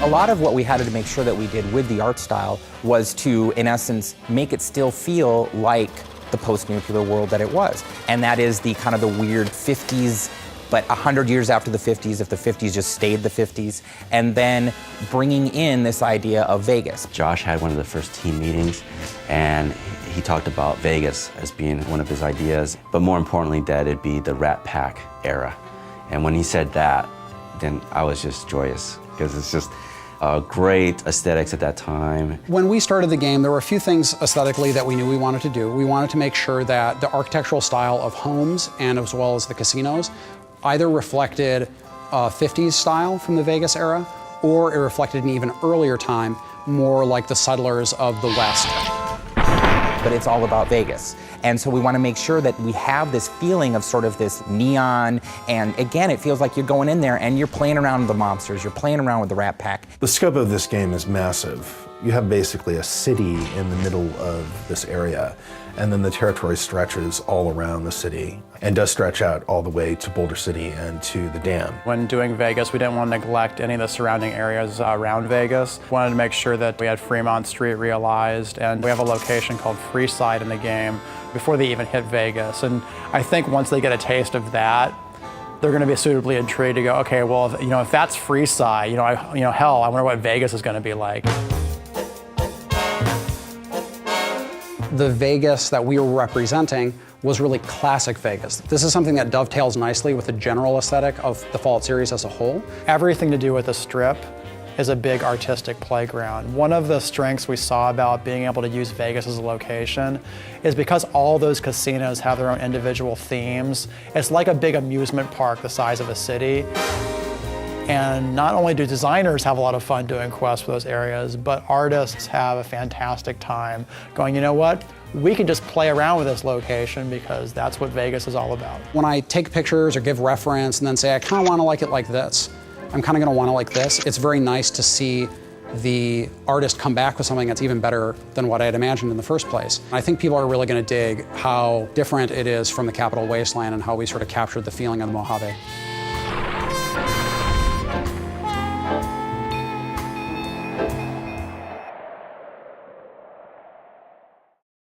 A lot of what we had to make sure that we did with the art style was to, in essence, make it still feel like the post-nuclear world that it was. And that is the kind of the weird 50s, but 100 years after the 50s, if the 50s just stayed the 50s, and then bringing in this idea of Vegas. Josh had one of the first team meetings, and he talked about Vegas as being one of his ideas, but more importantly, that it'd be the Rat Pack era. And when he said that, then I was just joyous, because it's just great aesthetics at that time. When we started the game, there were a few things aesthetically that we knew we wanted to do. We wanted to make sure that the architectural style of homes, and as well as the casinos, either reflected 50s style from the Vegas era, or it reflected an even earlier time, more like the settlers of the West. But it's all about Vegas. And so we want to make sure that we have this feeling of sort of this neon, and again, it feels like you're going in there and you're playing around with the mobsters, you're playing around with the Rat Pack. The scope of this game is massive. You have basically a city in the middle of this area, and then the territory stretches all around the city and does stretch out all the way to Boulder City and to the dam. When doing Vegas, we didn't want to neglect any of the surrounding areas around Vegas. We wanted to make sure that we had Fremont Street realized, and we have a location called Freeside in the game before they even hit Vegas. And I think once they get a taste of that, they're going to be suitably intrigued to go, okay, well, if that's Freeside, hell, I wonder what Vegas is going to be like. The Vegas that we were representing was really classic Vegas. This is something that dovetails nicely with the general aesthetic of the Fallout series as a whole. Everything to do with the Strip is a big artistic playground. One of the strengths we saw about being able to use Vegas as a location is because all those casinos have their own individual themes. It's like a big amusement park the size of a city. And not only do designers have a lot of fun doing quests for those areas, but artists have a fantastic time going, you know what? We can just play around with this location because that's what Vegas is all about. When I take pictures or give reference and then say, I kind of want to like it like this, I'm kind of going to want to like this, it's very nice to see the artist come back with something that's even better than what I had imagined in the first place. I think people are really going to dig how different it is from the Capital Wasteland and how we sort of captured the feeling of the Mojave.